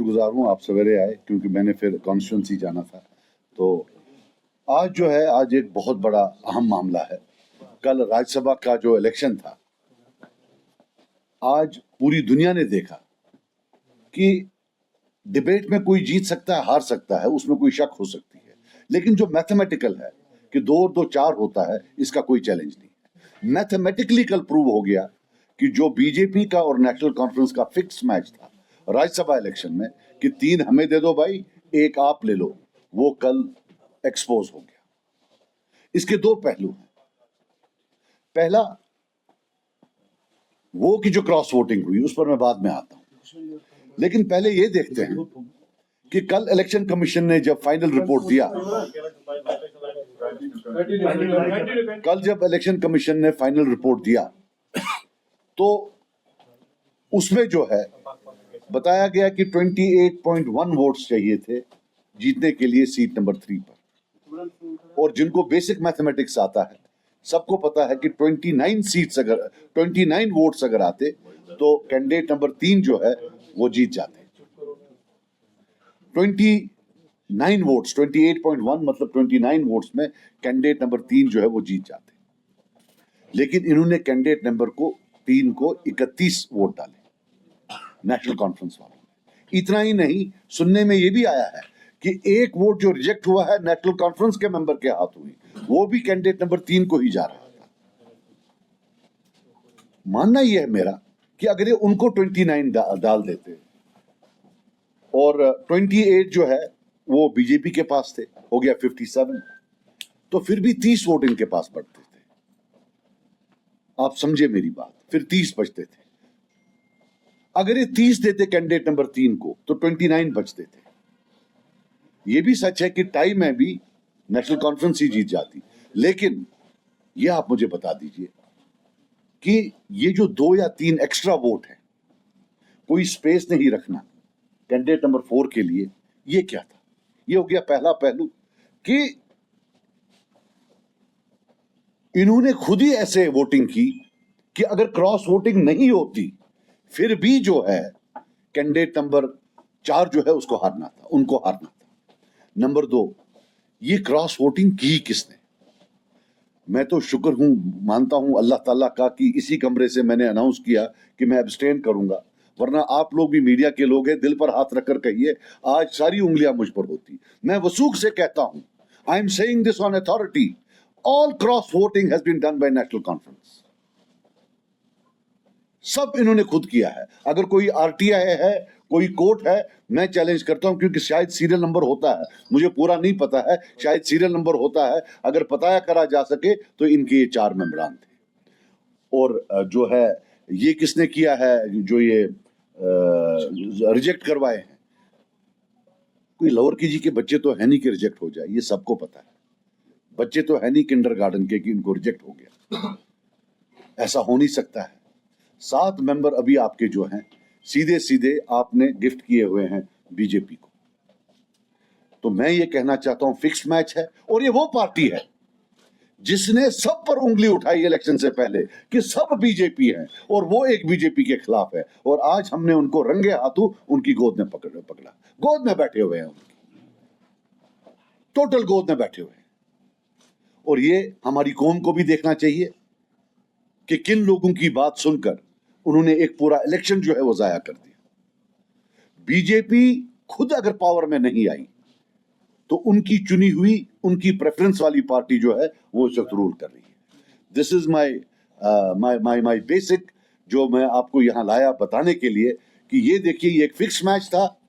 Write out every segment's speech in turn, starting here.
शुक्रगुजार हूँ आप सवेरे आए, क्योंकि मैंने फिर कॉन्स्टिट्यूंसी जाना था। तो आज जो है, आज एक बहुत बड़ा अहम मामला है। कल राज्यसभा का जो इलेक्शन था, आज पूरी दुनिया ने देखा कि डिबेट में कोई जीत सकता है, हार सकता है, उसमें कोई शक हो सकती है, लेकिन जो मैथमेटिकल है कि 2 और 2 4 होता है, इसका कोई चैलेंज नहीं है। मैथमेटिकली कल प्रूव हो गया कि जो बीजेपी का और नेशनल कॉन्फ्रेंस का फिक्स मैच था राज्यसभा इलेक्शन में कि 3 हमें दे दो भाई, 1 आप ले लो, वो कल एक्सपोज हो गया। इसके 2 पहलू हैं। पहला, वो की जो क्रॉस वोटिंग हुई उस पर मैं बाद में आता हूं, लेकिन पहले ये देखते हैं कि कल इलेक्शन कमीशन ने जब फाइनल रिपोर्ट दिया, कल जब इलेक्शन कमीशन ने फाइनल रिपोर्ट दिया तो उसमें जो है बताया गया कि 28.1 वोट्स चाहिए थे जीतने के लिए सीट नंबर 3 पर। और जिनको बेसिक मैथमेटिक्स आता है, सबको पता है कि 29 वोट्स अगर आते तो कैंडिडेट नंबर 3 जो है वो जीत जाते। 29 वोट्स, 28.1 मतलब 29 वोट्स में कैंडिडेट नंबर 3 जो है वो जीत जाते। लेकिन इन्होंने कैंडिडेट नंबर 3 को 31 वोट डाले, नेशनल कॉन्फ्रेंस वालों ने। इतना ही नहीं, सुनने में ये भी आया है कि 1 वोट जो रिजेक्ट हुआ है नेशनल कॉन्फ्रेंस के मेंबर के हाथ हुई, वो भी कैंडिडेट नंबर 3 को ही जा रहा था। मानना यह है मेरा कि अगर ये उनको 29 डाल देते और 28 जो है वो बीजेपी के पास थे, हो गया 57, तो फिर भी 30 वोट इनके पास बढ़ते थे। आप समझे मेरी बात, फिर 30 बचते थे। अगर ये 30 देते कैंडिडेट नंबर 3 को तो 29 बचते थे। ये भी सच है कि टाई में भी नेशनल कॉन्फ्रेंस ही जीत जाती, लेकिन ये आप मुझे बता दीजिए कि ये जो 2 या 3 एक्स्ट्रा वोट है, कोई स्पेस नहीं रखना कैंडिडेट नंबर 4 के लिए, ये क्या था? ये हो गया पहला पहलू कि इन्होंने खुद ही ऐसे वोटिंग की कि अगर क्रॉस वोटिंग नहीं होती फिर भी जो है कैंडिडेट नंबर 4 जो है उसको हारना था, उनको हारना था। नंबर 2, ये क्रॉस वोटिंग की किसने? मैं तो शुक्र हूं, मानता हूं अल्लाह ताला का कि इसी कमरे से मैंने अनाउंस किया कि मैं एब्सटेन करूंगा, वरना आप लोग भी मीडिया के लोग हैं, दिल पर हाथ रखकर कहिए आज सारी उंगलियां मुझ पर होती। मैं वसूख से कहता हूं, I am saying this on authority, all cross voting has been done by National Conference. सब इन्होंने खुद किया है। अगर कोई आरटीआई है, कोई कोर्ट है, मैं चैलेंज करता हूं, क्योंकि शायद सीरियल नंबर होता है, मुझे पूरा नहीं पता है, शायद सीरियल नंबर होता है, अगर पता करा जा सके तो इनके ये 4 मेंबरान थे। और जो है ये किसने किया है, जो ये रिजेक्ट करवाए हैं? कोई लोअर केजी के बच्चे तो है नहीं कि रिजेक्ट हो जाए, ये सबको पता है। बच्चे तो है नहीं किंडरगार्टन के कि इनको रिजेक्ट हो गया, ऐसा हो नहीं सकता है। 7 मेंबर अभी आपके जो हैं सीधे सीधे आपने गिफ्ट किए हुए हैं बीजेपी को। तो मैं ये कहना चाहता हूं फिक्स मैच है, और ये वो पार्टी है जिसने सब पर उंगली उठाई इलेक्शन से पहले कि सब बीजेपी है और वो एक बीजेपी के खिलाफ है, और आज हमने उनको रंगे हाथों उनकी गोद में पकड़ा, गोद में बैठे हुए हैं, उनकी टोटल गोद में बैठे हुए हैं। और ये हमारी कौम को भी देखना चाहिए कि किन लोगों की बात सुनकर उन्होंने एक पूरा इलेक्शन जो है वो जाया कर दिया। बीजेपी खुद अगर पावर में नहीं आई तो उनकी चुनी हुई, उनकी प्रेफरेंस वाली पार्टी जो है वो इस वक्त रूल कर रही है। दिस इज माई बेसिक, जो मैं आपको यहां लाया बताने के लिए कि ये देखिए, ये एक फिक्स मैच था,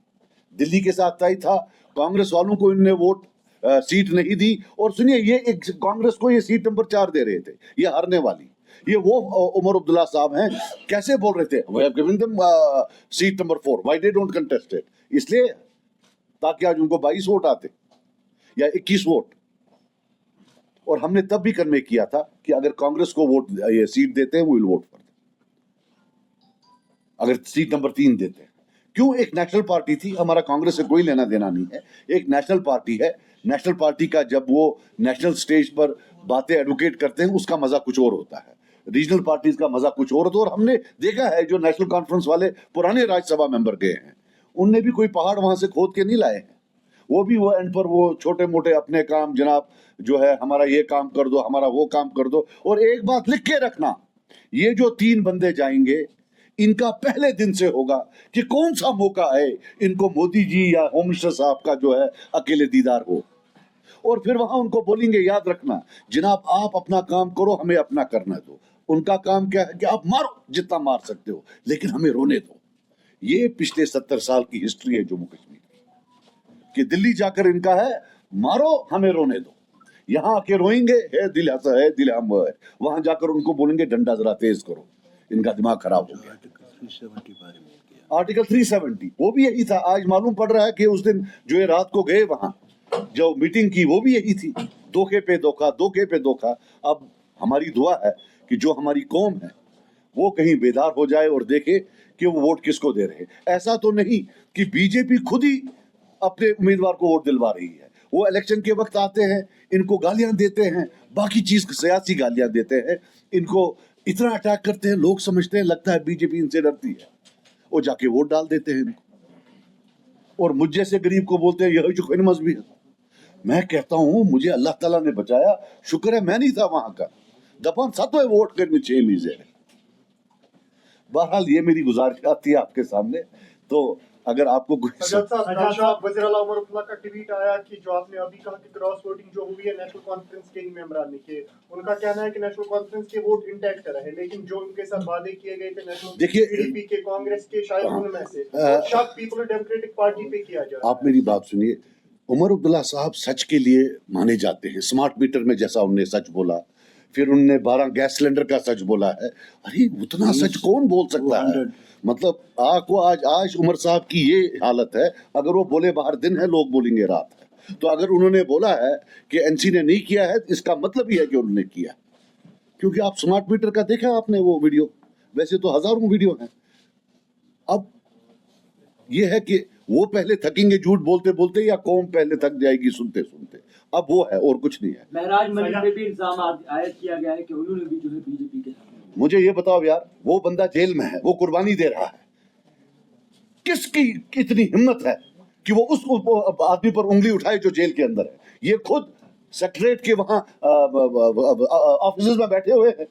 दिल्ली के साथ तय था। कांग्रेस वालों को इन्होंने वोट सीट नहीं दी, और सुनिए, ये एक कांग्रेस को ये सीट नंबर 4 दे रहे थे, ये हारने वाली। ये वो उमर अब्दुल्ला साहब हैं, कैसे बोल रहे थे, we have given them seat number 4, why they don't contest it? इसलिए ताकि आज उनको 22 वोट आते या 21 वोट। और हमने तब भी कन्वे किया था कि अगर कांग्रेस को वोट ये सीट देते हैं, वो विल वोट फॉर, अगर सीट नंबर 3 देते हैं। क्यों? एक नेशनल पार्टी थी, हमारा कांग्रेस से कोई लेना देना नहीं है, एक नेशनल पार्टी है। नेशनल पार्टी का जब वो नेशनल स्टेज पर बातें एडवोकेट करते हैं, उसका मजा कुछ और होता है, रीजनल पार्टीज का मजा कुछ और होता है। और हमने देखा है जो नेशनल कॉन्फ्रेंस वाले पुराने राज्यसभा मेंबर गए हैं, उनने भी कोई पहाड़ वहां से खोद के नहीं लाए हैं। वो भी वो एंड पर वो छोटे मोटे अपने काम, जनाब जो है हमारा ये काम कर दो, हमारा वो काम कर दो। और एक बात लिख के रखना, ये जो 3 बंदे जाएंगे इनका पहले दिन से होगा कि कौन सा मौका है इनको मोदी जी या होम मिनिस्टर साहब का जो है अकेले दीदार हो। और फिर वहां उनको बोलेंगे, याद रखना जनाब आप अपना काम करो, हमें अपना करना दो। उनका काम क्या है कि आप मारो जितना मार सकते हो, लेकिन हमें रोने दो। ये पिछले 70 साल की हिस्ट्री है जम्मू कश्मीर की, कि दिल्ली जाकर इनका है मारो हमें रोने दो, यहाँ आके रोएंगे है दिल हंसा है दिल हम है, वहां जाकर उनको बोलेंगे डंडा जरा तेज करो, इनका दिमाग खराब हो गया। आर्टिकल 370 वो भी यही था। आज मालूम पड़ रहा है कि उस दिन जो ये रात को गए वहां जो मीटिंग की वो भी यही थी, धोखे पे धोखा, धोखे पे धोखा। अब हमारी दुआ है कि जो हमारी कौम है वो कहीं बेदार हो जाए और देखे कि वो वोट किसको दे रहे हैं। ऐसा तो नहीं कि बीजेपी खुद ही अपने उम्मीदवार को वोट दिलवा रही है। वो इलेक्शन के वक्त आते हैं, इनको गालियां देते हैं, बाकी चीज सियासी गालियां देते हैं, इनको इतना अटैक करते हैं, लोग समझते हैं लगता है बीजेपी इनसे डरती है, वो जाके वोट डाल देते हैं इनको। और मुझ जैसे गरीब को बोलते हैं यही जो मजहबी है। मैं कहता हूं मुझे अल्लाह ताला ने बचाया, शुक्र है मैं नहीं था वहां का। दफा सत्व वोट करने 6 मीजे। बहरहाल ये मेरी गुजारिश आती है आपके सामने, तो अगर आपको वज़ीर आला उमर अब्दुल्ला का ट्वीट आया कि जो आपने अभी कहा कि क्रॉस वोटिंग जो हुई है नेशनल कॉन्फ्रेंस के ही मेंबरान ने किए, उनका कहना है कि नेशनल कॉन्फ्रेंस के वोट इंटैक्ट रहे, लेकिन जो उनके साथ वादे किए गए थे नेशनल पीडीपी के, कांग्रेस के, शायद उनमें से शक पीपल्स डेमोक्रेटिक पार्टी पे किया जा रहा है। आप मेरी बात सुनिए, उमर अब्दुल्ला साहब सच के लिए माने जाते हैं। स्मार्ट मीटर में जैसा उन्होंने सच बोला, फिर उन्होंने 12 गैस सिलेंडर का सच बोला है। अरे उतना सच कौन बोल सकता है? मतलब आपको आज उमर साहब की ये हालत है, अगर वो बोले बाहर दिन है लोग बोलेंगे रात है। तो अगर उन्होंने बोला है कि एनसी ने नहीं किया है, इसका मतलब ही है कि उन्होंने किया। क्योंकि आप स्मार्ट मीटर का देखा आपने वो वीडियो, वैसे तो हजारों वीडियो हैं। अब ये है कि वो पहले थकेंगे झूठ बोलते बोलते या कौम पहले थक जाएगी सुनते सुनते, अब वो है और कुछ नहीं है। महराज मलिक पे भी इल्जाम आयद किया गया है कि उन्होंने भी जो है बीजेपी के साथ। मुझे ये बताओ यार, वो बंदा जेल में है, वो कुर्बानी दे रहा है, किसकी कितनी हिम्मत है कि वो उस आदमी पर उंगली उठाए जो जेल के अंदर है। ये खुद सेक्रेटरीट के वहां ऑफिस में बैठे हुए हैं,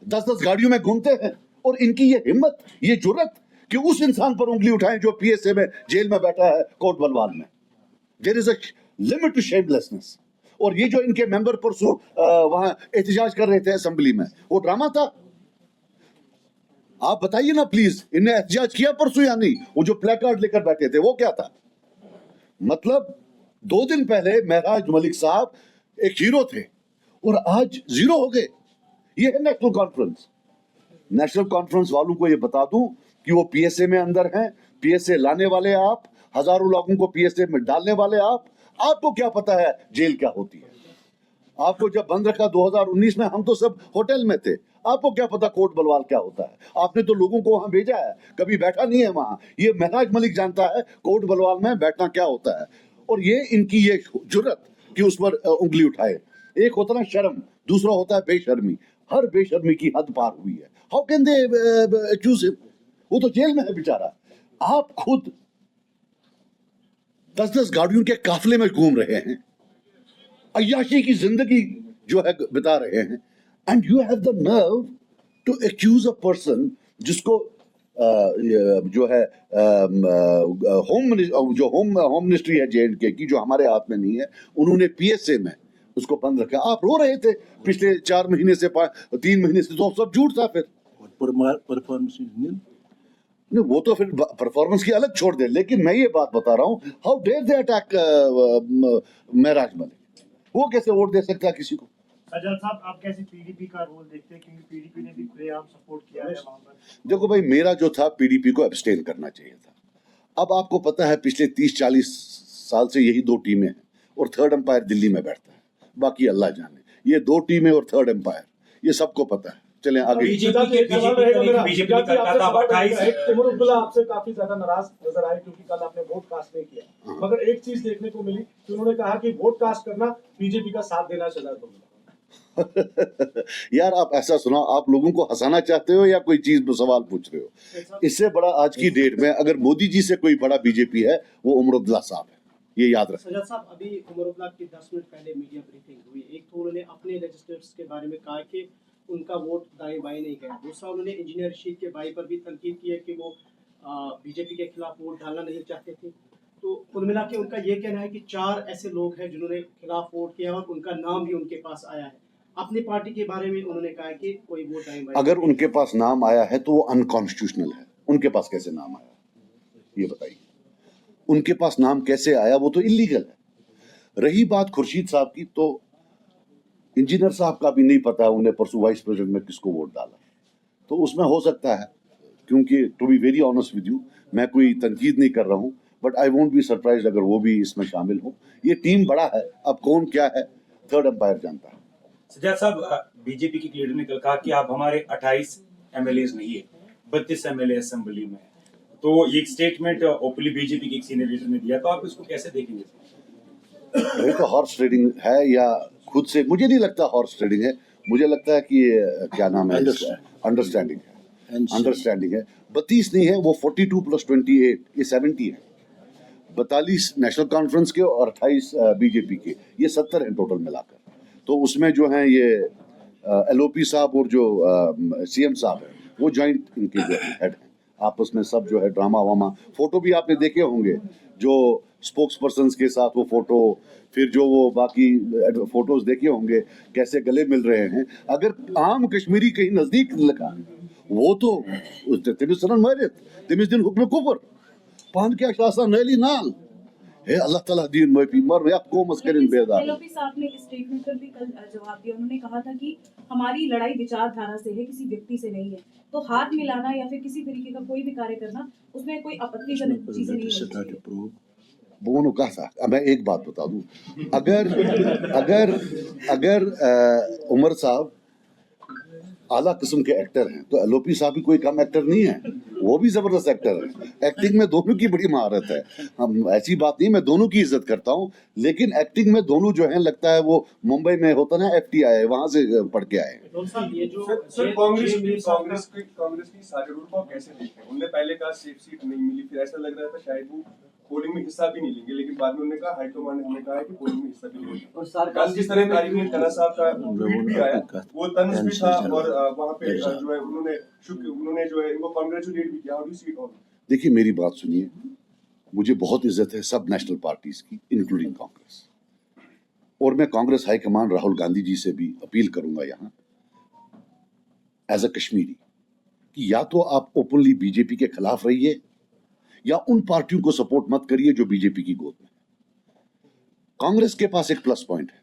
10-10 गाड़ियों में घूमते हैं, और इनकी ये हिम्मत, ये जुर्रत कि उस इंसान पर उंगली उठाएं जो पीएसए में जेल में बैठा है कोट बलवाल में। There is a limit to shamelessness. और ये जो इनके मेंबर परसों वहां एहतजाज कर रहे थे असेंबली में, वो ड्रामा था। आप बताइए ना प्लीज, इन्हें एहतजाज किया परसों या नहीं? वो जो प्लेकार्ड लेकर बैठे थे वो क्या था? मतलब 2 दिन पहले महराज मलिक साहब एक हीरो थे और आज जीरो हो गए। ये है नेशनल कॉन्फ्रेंस। नेशनल कॉन्फ्रेंस वालों को ये बता दूं कि वो पीएसए में अंदर हैं, पीएसए लाने वाले आप, हजारों लोगों को पीएसए में डालने वाले आप। आपको क्या पता है जेल क्या होती है? आपको जब बंद रखा 2019 में, हम तो सब होटल में थे, आपको क्या पता कोट बलवाल क्या होता है? आपने तो लोगों को वहां भेजा है, कभी बैठा नहीं है वहां। ये महराज मलिक जानता है कोट बलवाल में बैठना क्या होता है। और ये इनकी ये जुर्रत कि उस पर उंगली उठाए। एक होता ना शर्म, दूसरा होता है बेशर्मी। हर बेशर्मी की हद पार हुई है। How can they accuse him? वो तो जेल में है बेचारा। आप खुद 10-10 गाड़ियों के काफिले में घूम रहे हैं, अय्याशी की जिंदगी जो है बिता रहे हैं, and you have the nerve to accuse a person जिसको जो है होम मिनिस्ट्री है जेएंडके की, जो हमारे हाथ में नहीं है, उन्होंने पीएसए में उसको बंद रखा। आप रो रहे थे पिछले 4 महीने से 3 महीने से, तो सब झूठ था। फिर परफॉर्मेंस नहीं, वो तो फिर परफॉर्मेंस की अलग छोड़ दे, लेकिन मैं ये बात बता रहा हूँ, हाउ डेयर दे अटैक महराज मलिक? वो कैसे वोट दे सकता है किसी को? सज्जाद साहब, आप कैसे पीडीपी का रोल देखते हैं, क्योंकि पीडीपी ने भी खुलेआम सपोर्ट किया है वहां पर? देखो भाई, मेरा जो था पीडीपी को एब्सटेन करना चाहिए था। अब आपको पता है पिछले 30-40 साल से यही 2 टीमें हैं और थर्ड एम्पायर दिल्ली में बैठता है, बाकी अल्लाह जाने। ये 2 टीमें और थर्ड एम्पायर, ये सबको पता है। चलें आगे। बीजेपी उमर अब्दुल्ला आपसे काफी ज्यादा नाराज नजर आए क्योंकि कल आपने वोट कास्ट नहीं किया, मगर एक चीज देखने को मिली कि उन्होंने कहा कि वोट कास्ट करना बीजेपी का साथ देना शहजाद को मिला। यार आप ऐसा सुना, आप लोगों को हंसाना चाहते हो या कोई चीज में सवाल पूछ रहे हो? इससे बड़ा आज की डेट में अगर मोदी जी से कोई बड़ा बीजेपी है वो उमर अब्दुल्ला साहब है, ये याद रखें। सज्जाद साहब, अभी उमर अब्दुल्ला की 10 मिनट पहले मीडिया ब्रीफिंग हुई। एक तो उन्होंने अपने रजिस्टर्स के बारे में कहा कि उनका वोट दाएं बाएं नहीं गया। दूसरा, उन्होंने इंजीनियर रशीद के भाई पर भी तनकीद की है कि वो बीजेपी के खिलाफ वोट डालना नहीं चाहते थे। तो कुल मिला के उनका ये कहना है कि 4 ऐसे लोग हैं जिन्होंने खिलाफ वोट किया और उनका नाम भी उनके पास आया है। अपनी पार्टी के बारे में उन्होंने कहा कि कोई वोट दाएं बाएं। अगर उनके पास नाम आया है तो वो अनकॉन्स्टिट्यूशनल है। उनके पास कैसे नाम आया, ये बताइए? उनके पास नाम कैसे आया? वो तो इलीगल है। रही बात खुर्शीद साहब की, तो इंजीनियर साहब का भी नहीं पता उन्हें परसों वाइस प्रेसिडेंट में किसको वोट डाला। तो उसमें हो सकता है, क्योंकि to be very honest with you, मैं कोई तनकीद नहीं कर रहा हूँ, but I won't be surprise अगर वो भी इसमें शामिल हो। ये टीम बड़ा है, अब कौन क्या है थर्ड अंपायर जानता है। सज्जाद साहब, बीजेपी की लीडर ने कल कहा कि आप हमारे 28 एमएलए नहीं है, 32 एमएलए असेंबली में है। तो ये एक स्टेटमेंट ओपनली बीजेपी के एक सीनियर लीडर ने दिया, तो आप इसको कैसे देखेंगे? ये तो हॉर्स ट्रेडिंग है या खुद से, मुझे नहीं लगता हॉर्स ट्रेडिंग है। मुझे लगता है कि ये क्या नाम है, अंडरस्टैंडिंग है। अंडरस्टैंडिंग है। 32 नहीं है, वो 42 + 28 ये 70 है। 42 नेशनल कॉन्फ्रेंस के और 28 बीजेपी के, ये 70 हैं टोटल मिलाकर। तो उसमें जो है ये एलओपी साहब और जो सीएम साहब है वो ज्वाइंट इनके जो हेड हैं। आपस में सब जो है ड्रामा वामा, फोटो भी आपने देखे होंगे, जो स्पोक्स पर्सन के साथ वो फोटो, फिर जो वो बाकी फोटोज देखे होंगे कैसे गले मिल रहे हैं। अगर आम कश्मीरी कहीं नजदीक लगा वो तो तिमिस मरित तिमिस दिन हुक्म कुफर पान क्या शासा नैली नाल हे अल्लाह ताला दीन माफी मर या कोमस करिन बेदार। एलओपी साहब ने एक स्टेटमेंट पर भी कल जवाब दिया। उन्होंने कहा था कि हमारी लड़ाई विचारधारा से है, किसी व्यक्ति से नहीं है। तो हाथ मिलाना या फिर किसी तरीके का कोई भी कार्य करना, उसमें कोई आपत्तिजनक चीजें नहीं होनी चाहिए। वो उन्होंने कहा था। अब मैं एक बात बता दूं, अगर उमर साहब आला किस्म के एक्टर हैं तो एलओपी साहब भी कोई कम एक्टर नहीं है, वो भी जबरदस्त एक्टर है। एक्टिंग में दोनों की बड़ी महारत है। हम ऐसी बात नहीं, मैं दोनों की इज्जत करता हूँ, लेकिन एक्टिंग में दोनों जो हैं लगता है वो मुंबई में होता ना FTI वहां से पढ़ के आए। सर कांग्रेस की सारे रूल को आप कैसे देखते हैं? उन्होंने पहले कहा सेफ सीट नहीं मिली, फिर ऐसा लग रहा था शायद वो पोलिंग में हिस्सा भी नहीं लेंगे, लेकिन बाद में उन्होंने कहा हाईकमान ने हमें कहा है कि पोलिंग में हिस्सा भी लेंगे। और सरकार कल जिस तरह तारीख में खन्ना साहब का ट्वीट भी आया वो तंज भी था, और वहां पे जो है उन्होंने जो है इनको कांग्रेचुलेट भी किया। How do you see it all? देखिए मेरी बात सुनिए, मुझे बहुत इज्जत है सब नेशनल पार्टीज की इंक्लूडिंग कांग्रेस, और मैं कांग्रेस हाईकमान राहुल गांधी जी से भी अपील करूंगा यहाँ एज अ कश्मीरी कि या तो आप ओपनली बीजेपी के खिलाफ रहिए या उन पार्टियों को सपोर्ट मत करिए जो बीजेपी की गोद में। कांग्रेस के पास एक प्लस पॉइंट है,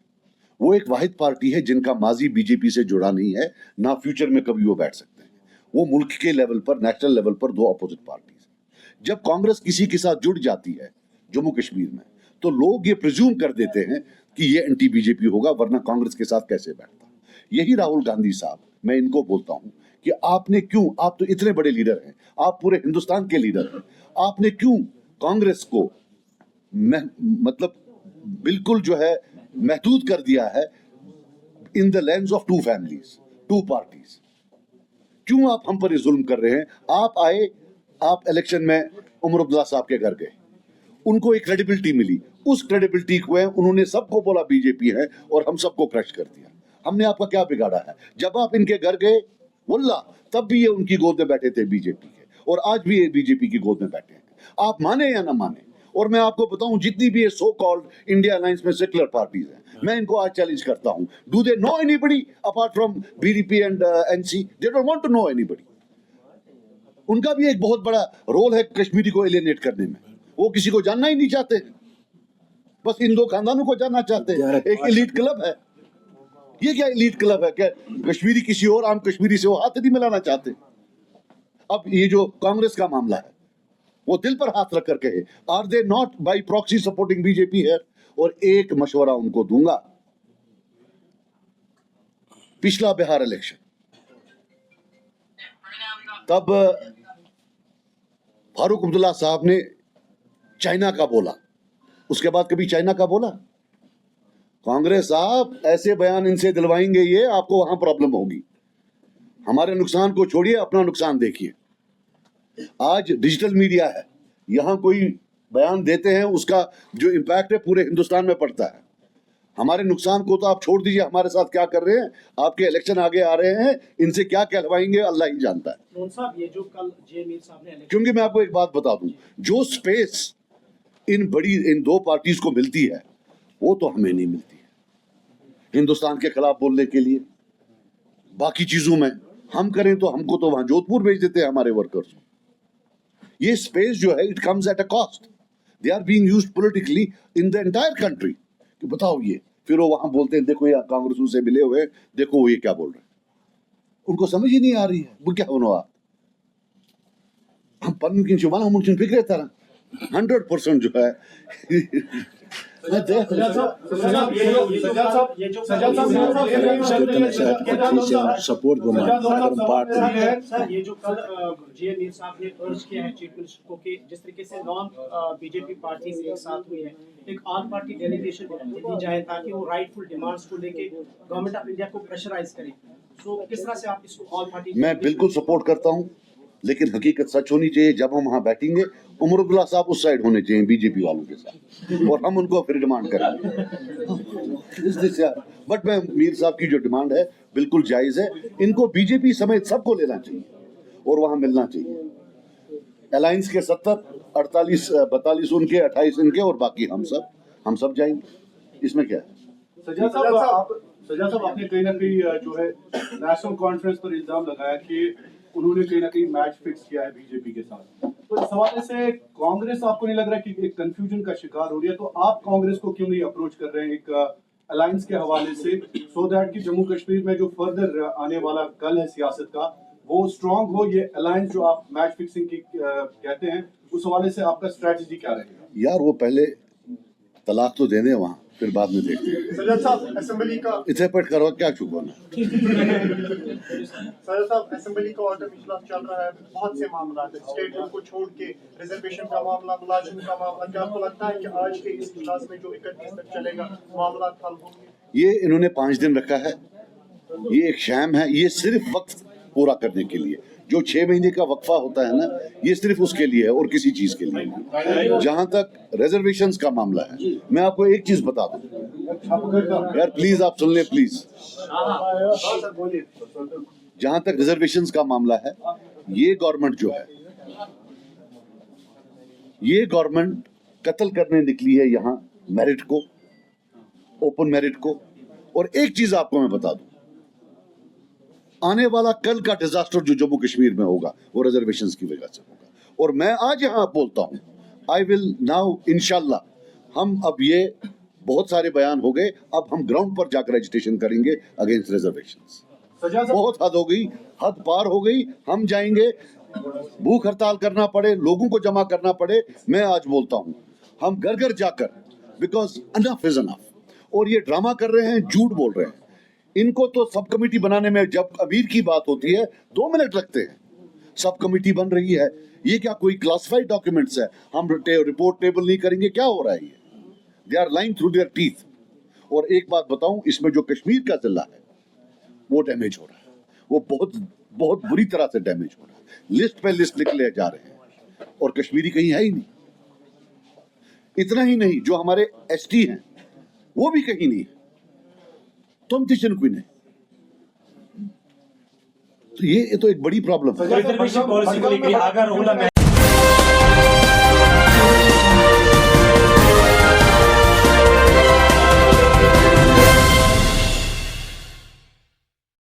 वो एक वाहिद पार्टी है जिनका माजी बीजेपी से जुड़ा नहीं है, ना फ्यूचर में कभी वो बैठ सकते हैं। वो मुल्क के लेवल पर, नेशनल लेवल पर दो अपोजिट पार्टीज हैं। जब कांग्रेस किसी के साथ जुड़ जाती है जम्मू कश्मीर में, तो लोग ये प्रिज्यूम कर देते हैं कि ये एंटी बीजेपी होगा, वरना कांग्रेस के साथ कैसे बैठता। यही राहुल गांधी साहब, मैं इनको बोलता हूं कि आपने क्यों, आप तो इतने बड़े लीडर हैं, आप पूरे हिंदुस्तान के लीडर हैं, आपने क्यों कांग्रेस को मतलब बिल्कुल जो है महदूद कर दिया है in the lens of two families, two parties? क्यों आप हम पर ये जुल्म कर रहे हैं? आप आए, आप इलेक्शन में उमर अब्दुल्ला साहब के घर गए, उनको एक क्रेडिबिलिटी मिली, उस क्रेडिबिलिटी को है उन्होंने सबको बोला बीजेपी है और हम सबको क्रश कर दिया। हमने आपका क्या बिगाड़ा है? जब आप इनके घर गए वल्ला तब भी ये उनकी गोद में बैठे थे बीजेपी के, और आज भी ये बीजेपी की गोद में बैठे हैं। आप माने या ना माने, और मैं आपको बताऊं जितनी भी ये सो कॉल्ड इंडिया अलायंस में सेक्युलर पार्टीज हैं, मैं इनको आज चैलेंज करता हूं, do they know anybody apart from BDP and NC? They don't want to know anybody. उनका भी एक बहुत बड़ा रोल है कश्मीरी को एलियनेट करने में, वो किसी को जानना ही नहीं चाहते, बस इन दो खानदानों को जानना चाहते हैं। एक एलीट क्लब है, ये क्या एलीट क्लब है? क्या कश्मीरी किसी और आम कश्मीरी से वो हाथ नहीं मिलाना चाहते? अब ये जो कांग्रेस का मामला है, वो दिल पर हाथ रख कर कहे, are they not by proxy supporting BJP है? और एक मशवरा उनको दूंगा, पिछला बिहार इलेक्शन, तब फारूक अब्दुल्ला साहब ने चाइना का बोला, उसके बाद कभी चाइना का बोला? कांग्रेस आप ऐसे बयान इनसे दिलवाएंगे, ये आपको वहां प्रॉब्लम होगी। हमारे नुकसान को छोड़िए, अपना नुकसान देखिए। आज डिजिटल मीडिया है, यहां कोई बयान देते हैं, उसका जो इम्पैक्ट है पूरे हिंदुस्तान में पड़ता है। हमारे नुकसान को तो आप छोड़ दीजिए, हमारे साथ क्या कर रहे हैं। आपके इलेक्शन आगे आ रहे हैं, इनसे क्या कहलवाएंगे अल्लाह ही जानता है। नून साहब, ये जो कल जे मीर साहब ने election- क्योंकि मैं आपको एक बात बता दूं, जो स्पेस इन दो पार्टीज को मिलती है वो तो हमें नहीं मिलती है हिंदुस्तान के खिलाफ बोलने के लिए। बाकी चीजों में हम करें तो हमको तो वहां जोधपुर भेज देते हैं हमारे वर्कर्स। ये स्पेस जो है, it comes at a cost. They are being used politically in the entire country. कि बताओ ये, फिर वो वहां बोलते हैं देखो ये कांग्रेस से मिले हुए, देखो वो ये क्या बोल रहे हैं। उनको समझ ही नहीं आ रही है वो क्या बनो आप। हम पन्नकिन शिवाला मुंशिन फिक्रे तरह 100% जो है सपोर्ट सर, ये जो कल जे मीर साहब ने अर्ज किया है चीफ मिनिस्टर को कि जिस तरीके से नॉन बीजेपी पार्टी एक साथ हुई है, एक ऑल पार्टी डेलीगेशन दी जाए ताकि वो राइटफुल डिमांड्स को लेके गवर्नमेंट ऑफ इंडिया को प्रेशराइज करे। तो किस तरह से आप इसको ऑल पार्टी? मैं बिल्कुल सपोर्ट करता हूं, लेकिन हकीकत सच होनी चाहिए। जब हम वहां बैठेंगे, उमर अब्दुल्ला साहब उस साइड होने चाहिए बीजेपी वालों के साथ, और हम उनको फिर डिमांड करेंगे। बट मैं मीर साहब की जो डिमांड है बिल्कुल जायज है। इनको बीजेपी समेत सबको लेना चाहिए और वहां मिलना चाहिए। अलायंस के 70, 48, 42 उनके, 28 इनके, और बाकी हम सब जाएंगे। इसमें क्या है? सजा साहब, आपने कहीं ना कहीं जो है नेशनल कॉन्फ्रेंस पर इल्जाम लगाया कि उन्होंने कहीं ना कहीं मैच फिक्स किया है बीजेपी के साथ। तो इस हवाले से कांग्रेस आपको नहीं लग रहा कि एक कंफ्यूजन का शिकार हो रही है? तो आप कांग्रेस को क्यों नहीं अप्रोच कर रहे हैं एक अलायंस के हवाले से, सो दैट कि जम्मू कश्मीर में जो फर्दर आने वाला कल है सियासत का, वो स्ट्रांग हो। ये अलायंस जो आप मैच फिक्सिंग की कहते हैं, उस हवाले से आपका स्ट्रेटजी क्या रहेगा? यार वो पहले तलाक तो देने वहां, फिर बाद में देखते हैं। सज्जद साहब, असेंबली का इसे पट करो क्या चुकाना। सज्जद साहब, असेंबली का ऑटम इजलास चल रहा है, बहुत से मामला है, स्टेट को छोड़ के रिजर्वेशन का मामला, मुलाजिम का मामला। क्या आपको लगता है कि आज के इस इजलास में जो 31 तक चलेगा मामला हल होंगे? ये इन्होंने 5 दिन रखा है, ये एक शैम है। ये सिर्फ वक्त पूरा करने के लिए, जो 6 महीने का वक्फा होता है ना, ये सिर्फ उसके लिए है और किसी चीज के लिए नहीं। जहां तक रिजर्वेशंस का मामला है, मैं आपको एक चीज बता दूं यार, प्लीज आप सुन ले प्लीज। जहां तक रिजर्वेशंस का मामला है, ये गवर्नमेंट जो है, ये गवर्नमेंट कत्ल करने निकली है यहाँ मेरिट को, ओपन मेरिट को। और एक चीज आपको मैं बता दूं, आने वाला कल का डिजास्टर जो जम्मू कश्मीर में होगा वो रिजर्वेशंस की वजह से होगा। और मैं आज यहाँ बोलता हूँ, आई विल नाउ इंशाल्लाह, हम अब ये बहुत सारे बयान हो गए, अब हम ग्राउंड पर जाकर एजिटेशन करेंगे अगेंस्ट रिजर्वेशंस। बहुत हद हो गई, हद पार हो गई। हम जाएंगे, भूख हड़ताल करना पड़े, लोगों को जमा करना पड़े, मैं आज बोलता हूँ हम घर घर जाकर, बिकॉज अनफ इज अनफ। और ये ड्रामा कर रहे हैं, झूठ बोल रहे हैं। इनको तो सब कमेटी बनाने में जब अमीर की बात होती है 2 मिनट लगते हैं। सब कमेटी बन रही है, ये क्या कोई क्लासिफाइड डॉक्यूमेंट्स है? हम रिपोर्ट टेबल नहीं करेंगे, क्या हो रहा है? ये they are lying through their teeth. और एक बात बताऊं, इसमें जो कश्मीर का जिला है वो डैमेज हो रहा है, वो बहुत बहुत बुरी तरह से डैमेज हो रहा है। लिस्ट पे लिस्ट निकले जा रहे हैं और कश्मीरी कहीं है ही नहीं। इतना ही नहीं, जो हमारे एसटी हैं वो भी कहीं नहीं। तुम तिशन कोई नहीं। तो ये तो एक बड़ी प्रॉब्लम है। रिजर्वेशन पॉलिसी को लेकर अगर